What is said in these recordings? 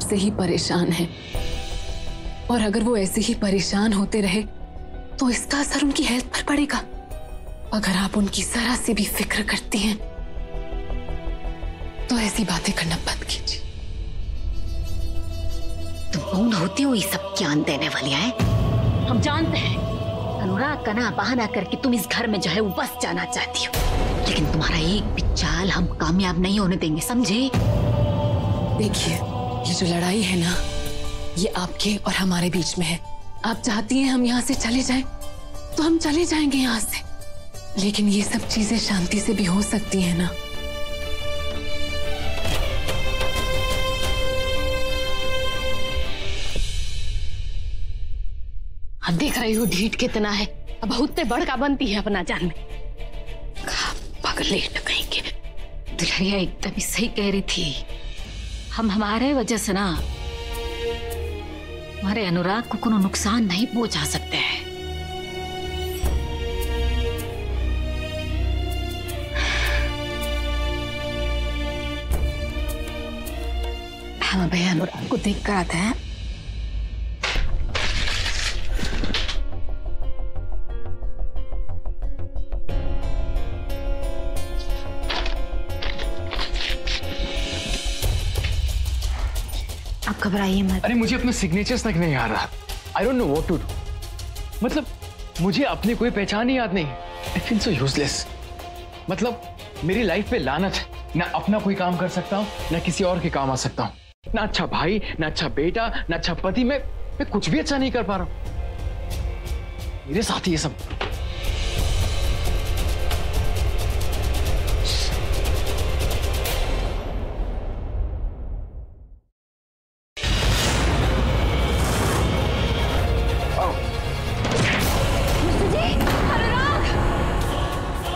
से ही परेशान हैं। और अगर वो ऐसे ही परेशान होते रहे तो इसका असर उनकी हेल्थ पर पड़ेगा। अगर आप उनकी जरा से भी फिक्र करती हैं तो ऐसी बातें करना बंद कीजिए। तुम कौन होती हो ये सब ज्ञान देने वाली है? हम जानते हैं अनुराग का ना बहाना करके तुम इस घर में जो है वो बस जाना चाहती हो, लेकिन तुम्हारा एक भी चाल हम कामयाब नहीं होने देंगे, समझे? देखिए, ये जो लड़ाई है ना, ये आपके और हमारे बीच में है। आप चाहती हैं हम यहाँ से चले जाएं तो हम चले जाएंगे यहाँ से, लेकिन ये सब चीजें शांति से भी हो सकती है ना। अब देख रही हो ढीठ कितना है, अब बहुत बड़का बनती है अपना जान में। पगलेट कहीं के। दुल्हनिया एकदम ही सही कह रही थी। हम हमारे वजह से ना हमारे अनुराग को कोनो नुकसान नहीं पहुंचा सकते हैं। हम भैया अनुराग को देख कर आते हैं। आप घबराइए मत। अरे मुझे अपने सिग्नेचर्स तक नहीं आ रहा। I don't know what to do. मतलब मुझे अपनी कोई पहचान ही याद नहीं। I feel so useless. मतलब मेरी लाइफ पे लानत है। ना अपना कोई काम कर सकता हूँ, ना किसी और के काम आ सकता हूँ। ना अच्छा भाई, ना अच्छा बेटा, ना अच्छा पति। मैं कुछ भी अच्छा नहीं कर पा रहा हूँ। मेरे साथ ही ये सब।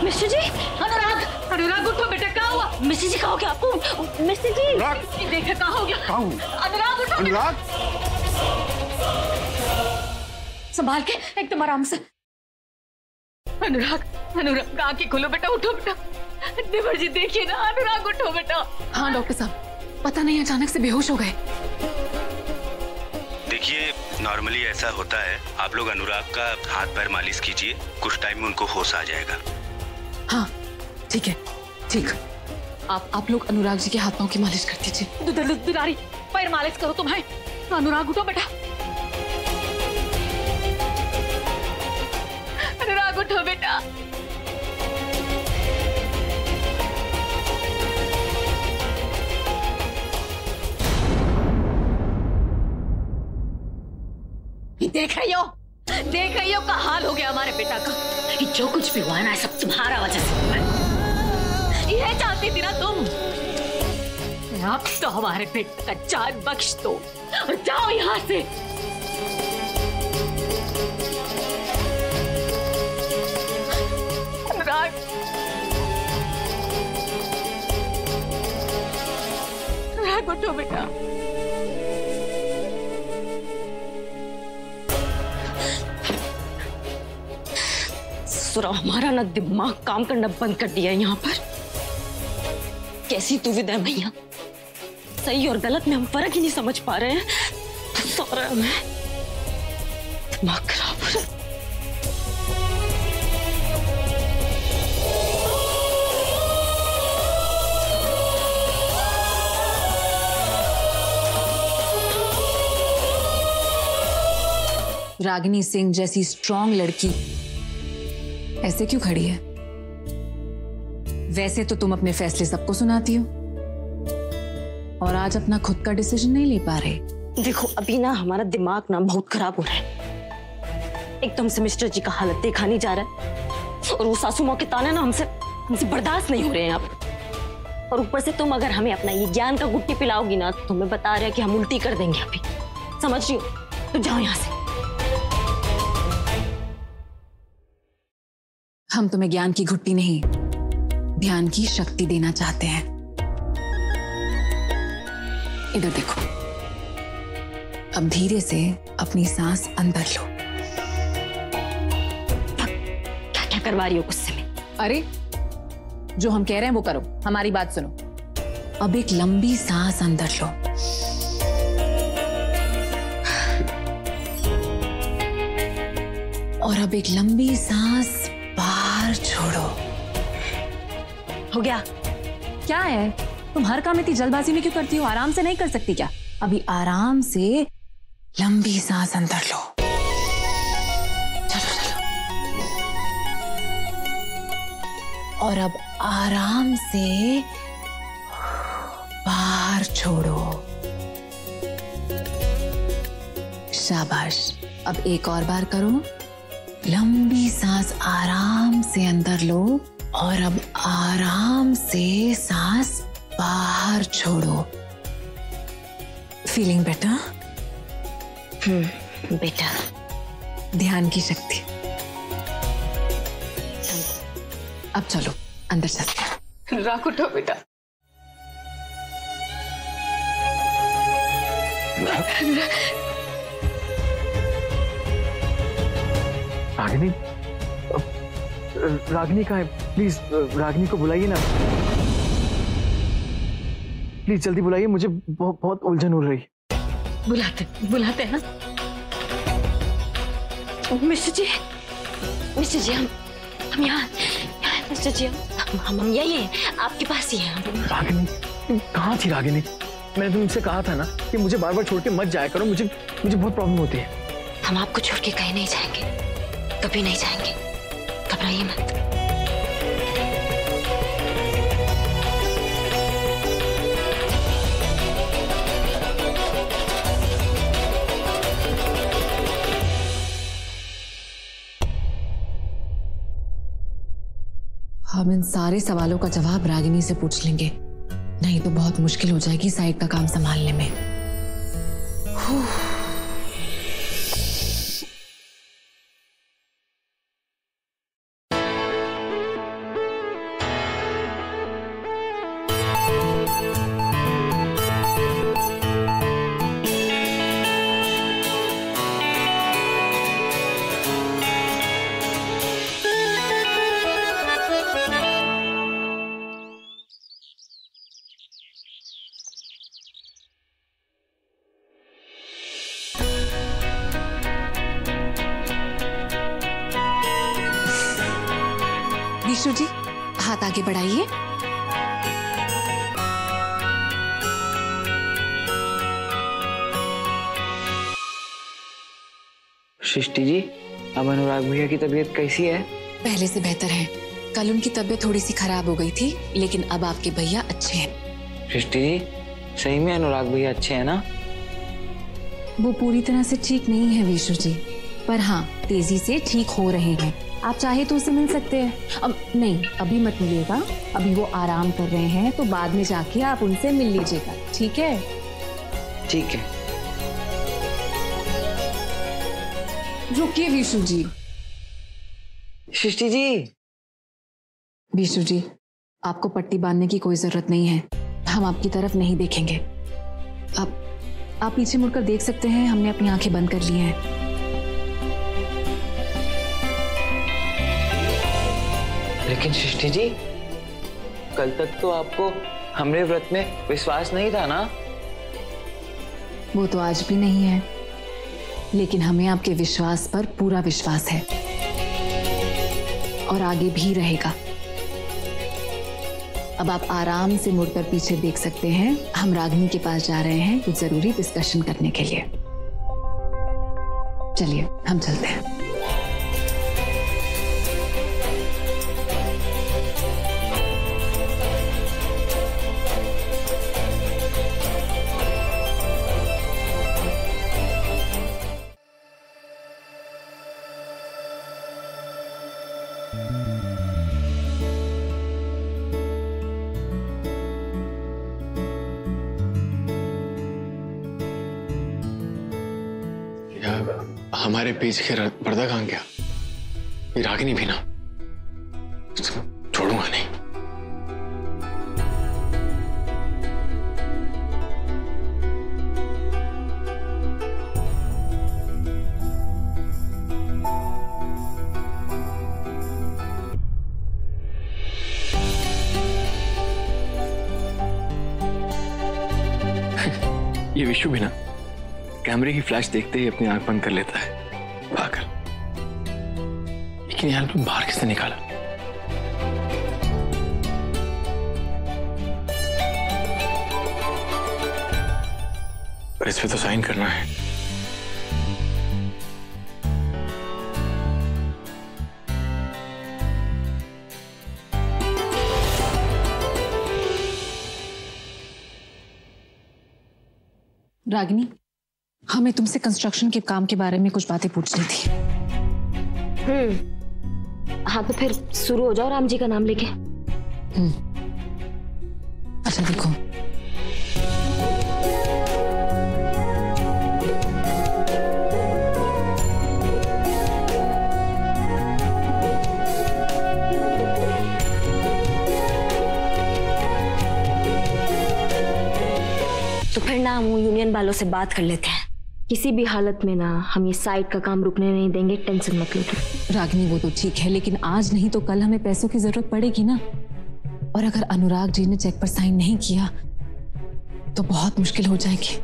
मिस्टर जी, अनुराग उठो बेटा, क्या हुआ? मिस्टर जी, क्या हो गया आपको? मिस्टर जी देखा क्या हो गया? अनुराग उठो। अनुराग, संभाल के, एकदम आराम से। अनुराग आंखें खोलो बेटा, उठो बेटा। देवर जी देखिए ना, अनुराग उठो बेटा। हाँ डॉक्टर साहब, पता नहीं अचानक से बेहोश हो गए। देखिए, नॉर्मली ऐसा होता है। आप लोग अनुराग का हाथ पैर मालिश कीजिए, कुछ टाइम में उनको होश आ जाएगा। हाँ ठीक है, ठीक। आप लोग अनुराग जी के हाथ पांव की मालिश कर दीजिए। दुलारी, पैर मालिश करो तुम्हें। अनुराग उठो बेटा। अनुराग उठो बेटा। देख रही हो क्या हाल हो गया हमारे बेटा का। जो कुछ भी हुआ ना, सब तुम्हारा वजह से हुआ है। ये चाहती थी ना तुम। अब तो हमारे बेटे का जान बख्श दो और जाओ यहाँ से। अनुराग, अनुराग उठो बेटा। हमारा ना दिमाग काम करना बंद कर दिया है यहाँ पर। कैसी दुविधा है भैया, सही और गलत में हम फर्क ही नहीं समझ पा रहे हैं। सारा हमें दिमाग खराब हो रहा है। रागिनी सिंह जैसी स्ट्रॉन्ग लड़की ऐसे क्यों खड़ी है? वैसे तो तुम अपने फैसले सबको सुनाती हो और आज अपना खुद का डिसीजन नहीं ले पा रहे। देखो अभी ना हमारा दिमाग ना बहुत खराब हो रहा है। एकदम से मिस्टर जी का हालत देखा नहीं जा रहा है और वो सासू माँ के ताने ना हमसे बर्दाश्त नहीं हो रहे हैं आप। और ऊपर से तुम अगर हमें अपना ये ज्ञान का गुट्टी पिलाओगी ना, तो तुम्हें बता रहे हैं कि हम उल्टी कर देंगे अभी। समझ रही हो? तो जाओ यहाँ से। हम तुम्हें ज्ञान की घुट्टी नहीं, ध्यान की शक्ति देना चाहते हैं। इधर देखो, अब धीरे से अपनी सांस अंदर लो। क्या क्या करवा रही हो गुस्से में? अरे जो हम कह रहे हैं वो करो, हमारी बात सुनो। अब एक लंबी सांस अंदर लो। और अब एक लंबी सांस बाहर छोड़ो। हो गया। क्या है, तुम हर काम इतनी जल्दबाजी में क्यों करती हो? आराम से नहीं कर सकती क्या? अभी आराम से लंबी सांस अंदर लो। चलो चलो। और अब आराम से बाहर छोड़ो। शाबाश। अब एक और बार करो। लंबी सांस आराम से अंदर लो और अब आराम से सांस बाहर छोड़ो। Feeling better? बेटा। ध्यान की शक्ति। अब चलो अंदर चलते हैं। राख उठो बेटा। रागिनी, रागिनी कहाँ है? प्लीज रागिनी को बुलाइए ना, प्लीज जल्दी बुलाइए, मुझे बहुत उलझन हो रही। बुलाते हैं। मिस्टर जी हम यहाँ। मिस्टर जी हम यही हैं, आपके पास ही हैं। रागिनी, तुम कहाँ थी रागिनी? मैंने तुमसे कहा था ना कि मुझे बार बार छोड़ के मत जाया करो, मुझे बहुत प्रॉब्लम होती है। हम आपको छोड़ के कहीं नहीं जाएंगे, कभी नहीं जाएंगे, घबराइए मत। हम इन सारे सवालों का जवाब रागिनी से पूछ लेंगे, नहीं तो बहुत मुश्किल हो जाएगी साइड का काम संभालने में। विशु जी, हाथ आगे बढ़ाइए। सृष्टि जी, अब अनुराग भैया की तबीयत कैसी है? पहले से बेहतर है। कल उनकी तबीयत थोड़ी सी खराब हो गई थी, लेकिन अब आपके भैया अच्छे हैं। सृष्टि जी, सही में अनुराग भैया अच्छे हैं ना? वो पूरी तरह से ठीक नहीं है विशु जी, पर हाँ तेजी से ठीक हो रहे हैं। आप चाहे तो उसे मिल सकते हैं। अब नहीं, अभी मत मिलिएगा, अभी वो आराम कर रहे हैं, तो बाद में जाके आप उनसे मिल लीजिएगा, ठीक है? ठीक है। रुकिए विशु जी। सृष्टि जी। विशु जी, आपको पट्टी बांधने की कोई जरूरत नहीं है, हम आपकी तरफ नहीं देखेंगे। आप पीछे मुड़कर देख सकते हैं, हमने अपनी आंखें बंद कर ली हैं। लेकिन सृष्टि जी, कल तक तो आपको हमरे व्रत में विश्वास नहीं था ना? वो तो आज भी नहीं है, लेकिन हमें आपके विश्वास पर पूरा विश्वास है और आगे भी रहेगा। अब आप आराम से मुड़कर पीछे देख सकते हैं। हम रागिनी के पास जा रहे हैं कुछ जरूरी डिस्कशन करने के लिए। चलिए हम चलते हैं। हमारे पीछे के पर्दा कहाँ गया? ये रागिनी भी ना, छोड़ूंगा नहीं। ये विशु भी ना कैमरे की फ्लैश देखते ही अपनी आंख बंद कर लेता है। पागल। लेकिन यार तुम बाहर किसने निकाला? पर इस पे तो साइन करना है। रागिनी, हमें तुमसे कंस्ट्रक्शन के काम के बारे में कुछ बातें पूछनी थी। हाँ तो फिर शुरू हो जाओ राम जी का नाम लेके। अच्छा देखो, तो फिर ना हम यूनियन वालों से बात कर लेते हैं। किसी भी हालत में ना हम ये साइट का काम रुकने नहीं देंगे, टेंशन मत लो तुम। रागिनी वो तो ठीक है, लेकिन आज नहीं तो कल हमें पैसों की जरूरत पड़ेगी ना। और अगर अनुराग जी ने चेक पर साइन नहीं किया तो बहुत मुश्किल हो जाएगी।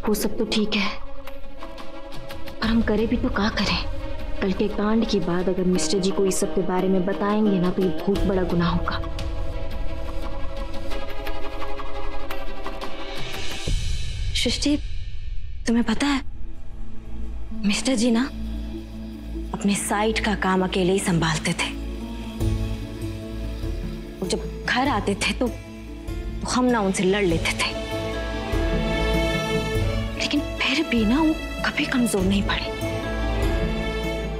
वो सब तो ठीक है, पर हम करें भी तो क्या करें? कल के कांड के बाद अगर मिस्टर जी को इस सब के बारे में बताएंगे ना तो ये बहुत बड़ा गुनाह होगा। सृष्टि, तुम्हें पता है मिस्टर जी ना अपने साइट का काम अकेले ही संभालते थे। वो जब घर आते थे तो हम ना उनसे लड़ लेते थे, लेकिन फिर भी ना वो कभी कमजोर नहीं पड़े,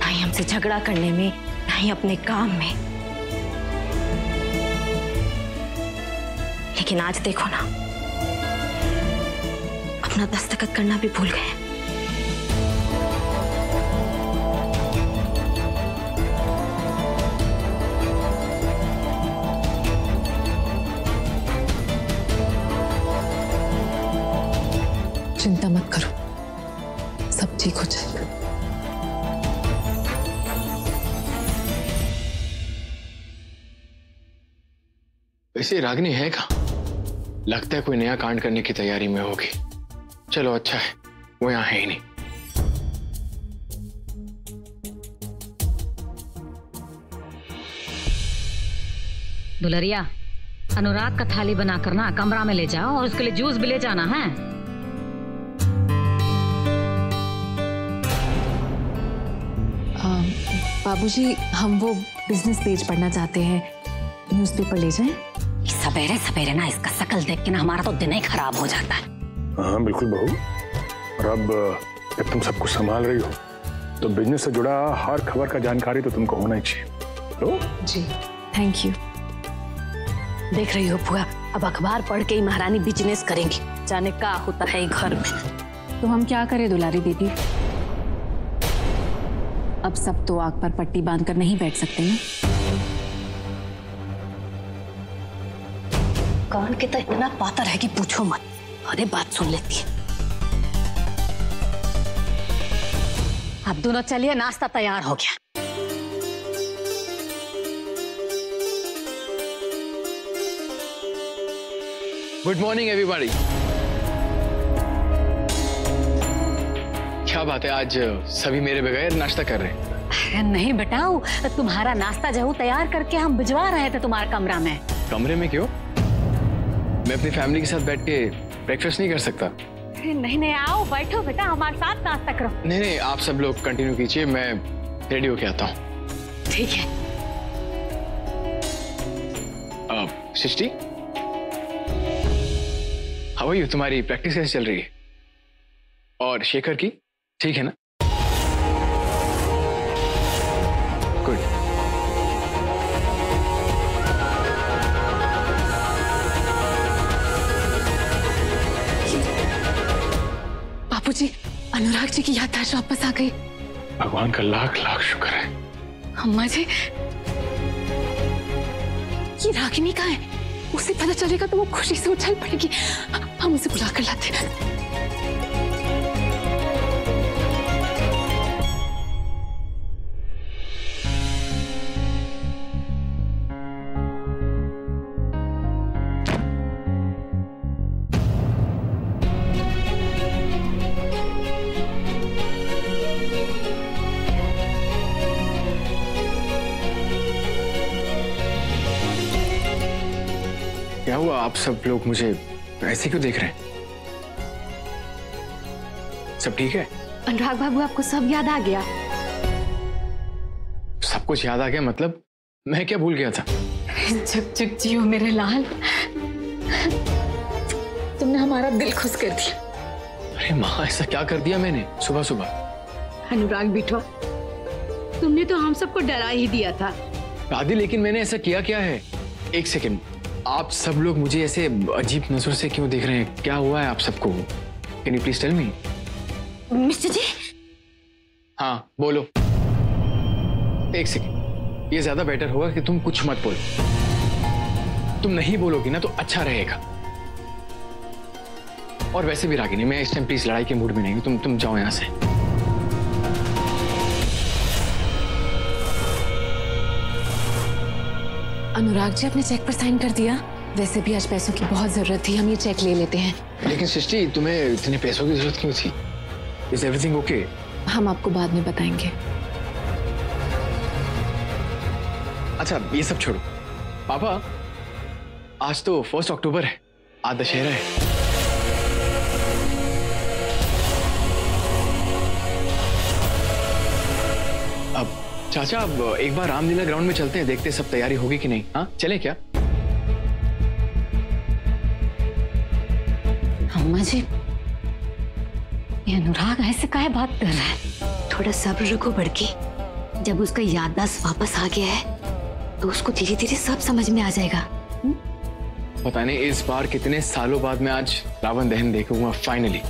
ना ही हमसे झगड़ा करने में, ना ही अपने काम में। लेकिन आज देखो ना, अपना दस्तखत करना भी भूल गए। चिंता मत करो, सब ठीक हो जाएगा। वैसे रागिनी है कहाँ? लगता है कोई नया कांड करने की तैयारी में होगी। चलो अच्छा है, वो यहाँ है ही नहीं। दुलरिया, अनुराग का थाली बनाकर ना कमरा में ले जाओ और उसके लिए जूस भी ले जाना है। बाबूजी, हम वो बिजनेस पेज पढ़ना चाहते हैं, न्यूज़पेपर ले जाएं? सवेरे सवेरे ना इसका शकल देख के ना हमारा तो दिन ही खराब हो जाता है। हाँ बिल्कुल बहू, और अब जब तुम सब कुछ संभाल रही हो तो बिजनेस से जुड़ा हर खबर का जानकारी तो तुमको होना ही चाहिए। तो जी थैंक यू। देख रही हो बुआ, अब अखबार पढ़ के ही महारानी बिजनेस करेंगी, जाने क्या होता है घर में। तो हम क्या करें दुलारी दीदी, अब सब तो आग पर पट्टी बांधकर नहीं बैठ सकते ना। कान के तो इतना पातर है कि पूछो मत, अरे बात सुन लेती है। अब दोनों चलिए, नाश्ता तैयार हो गया। Good morning everybody. क्या बात है, आज सभी मेरे बगैर नाश्ता कर रहे हैं? नहीं बेटा, तुम्हारा नाश्ता जो तैयार करके हम भिजवा रहे थे तुम्हारे कमरा में। कमरे में क्यों? मैं अपनी फैमिली के साथ बैठ के ब्रेकफास्ट नहीं कर सकता? नहीं नहीं, आओ बैठो बेटा, हमारे साथ नाश्ता करो। नहीं नहीं, आप सब लोग कंटिन्यू कीजिए, मैं रेडी होके आता हूँ। ठीक है। सृष्टि, हाउ आर यू? तुम्हारी प्रैक्टिस कैसे चल रही है? और शेखर की ठीक है ना? गुड। बापूजी, अनुराग जी की याददाश्त वापस आ गई। भगवान का लाख लाख शुक्र है। अम्मा जी, ये रागिनी कहाँ है? उसे पता चलेगा तो वो खुशी से उछल पड़ेगी। हम उसे बुला कर लाते हैं। क्या हुआ? आप सब लोग मुझे ऐसे क्यों देख रहे हैं? सब ठीक है? अनुराग बाबू, आपको सब याद आ गया? सब कुछ याद आ गया मतलब? मैं क्या भूल गया था? चुप चुप जियो मेरे लाल, तुमने हमारा दिल खुश कर दिया। अरे माँ, ऐसा क्या कर दिया मैंने सुबह सुबह? अनुराग बेटवा, तुमने तो हम सबको डरा ही दिया था। दादी, लेकिन मैंने ऐसा किया क्या है? एक सेकंड, आप सब लोग मुझे ऐसे अजीब नजर से क्यों देख रहे हैं? क्या हुआ है आप सबको? Can you please tell me? Mister ji. हाँ बोलो। एक सेकंड, ये ज्यादा बेटर होगा कि तुम कुछ मत बोलो। तुम नहीं बोलोगी ना तो अच्छा रहेगा। और वैसे भी रागिनी, मैं इस टाइम प्लीज लड़ाई के मूड में नहीं हूं। तुम जाओ यहां से। अनुराग जी, अपने चेक पर साइन कर दिया? वैसे भी आज पैसों की बहुत जरूरत थी, हम ये चेक ले लेते हैं। लेकिन सृष्टि, तुम्हें इतने पैसों की जरूरत क्यों थी? Is everything okay? हम आपको बाद में बताएंगे। अच्छा ये सब छोड़ो। पापा, आज तो 1 अक्टूबर है, आज दशहरा है। अब चाचा, अब एक बार रामलीला ग्राउंड में चलते हैं, देखते हैं सब तैयारी होगी कि नहीं। हाँ चलें क्या? अम्मा जी, ये अनुराग ऐसे काहे बात कर रहा है? थोड़ा सब्र रखो बड़की। जब उसका याददाश्त वापस आ गया है तो उसको धीरे धीरे सब समझ में आ जाएगा। पता नहीं इस बार कितने सालों बाद मैं आज रावण दहन देखूंगा फाइनली।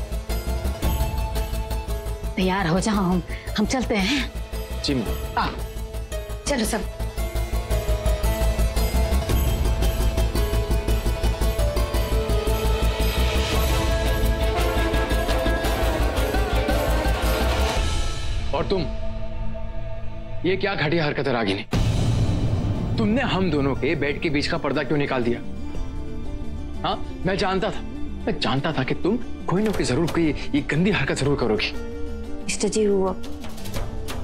तैयार हो जाओ, हम चलते हैं। जी माँ। चलो सब। और तुम, ये क्या घटिया हरकत है रागिनी? तुमने हम दोनों के बेड के बीच का पर्दा क्यों निकाल दिया? हाँ, मैं जानता था कि तुम कोई ना कोई जरूर कोई ये गंदी हरकत जरूर करोगी। मिस्टर जी, वो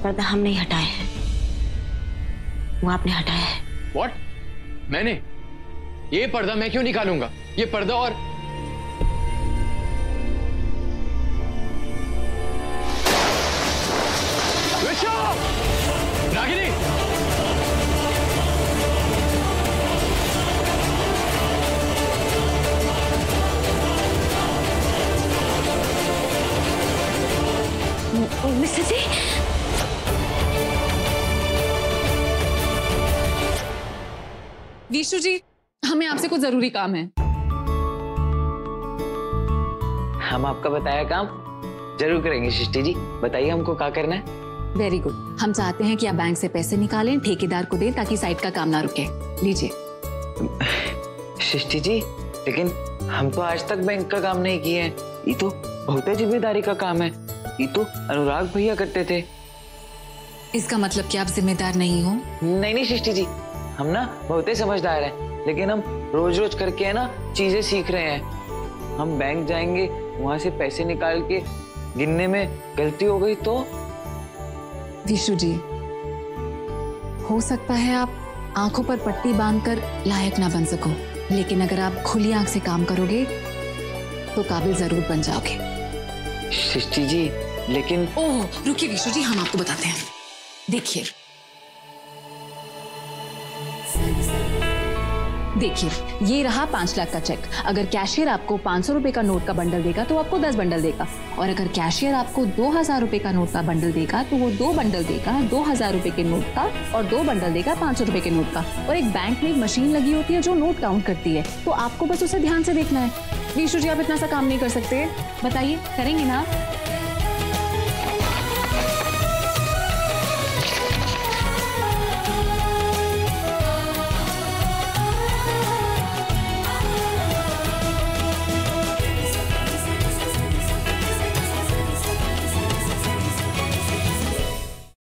पर्दा हम नहीं हटाए हैं, वो आपने हटाया है। What? मैंने? ये पर्दा मैं क्यों निकालूंगा? ये पर्दा और रागिनी! मिस्टर जी, विशु जी, हमें आपसे कुछ जरूरी काम है। हम आपका बताया काम जरूर करेंगे सृष्टि जी। बताइए हमको क्या करना है? Very good. हम चाहते हैं कि आप बैंक से पैसे निकालें, ठेकेदार को दें ताकि साइट का काम ना रुके। लीजिए। सृष्टि जी, लेकिन हम तो आज तक बैंक का काम नहीं किए हैं। ये तो बहुत जिम्मेदारी का काम है। ये तो अनुराग भैया करते थे। इसका मतलब कि आप जिम्मेदार नहीं हो? नहीं सृष्टि जी, हम ना बहुत समझदार हैं, लेकिन हम रोज रोज करके है ना चीजें सीख रहे हैं। हम बैंक जाएंगे, वहां से पैसे निकाल के गिनने में गलती हो गई तो? विशु जी, हो सकता है आप आंखों पर पट्टी बांधकर लायक ना बन सको, लेकिन अगर आप खुली आंख से काम करोगे तो काबिल जरूर बन जाओगे। सृष्टि जी, लेकिन ओह रुकिए विशु जी, हम आपको बताते हैं। देखिए ये रहा 5 लाख का चेक। अगर कैशियर आपको 500 रुपए का नोट का बंडल देगा तो आपको 10 बंडल देगा, और अगर कैशियर आपको 2000 रुपए का नोट का बंडल देगा तो वो 2 बंडल देगा 2000 रुपए के नोट का, और 2 बंडल देगा 500 रुपए के नोट का। और एक बैंक में एक मशीन लगी होती है जो नोट काउंट करती है, तो आपको बस उसे ध्यान से देखना है। विशु जी, आप इतना सा काम नहीं कर सकते? बताइए, करेंगे ना?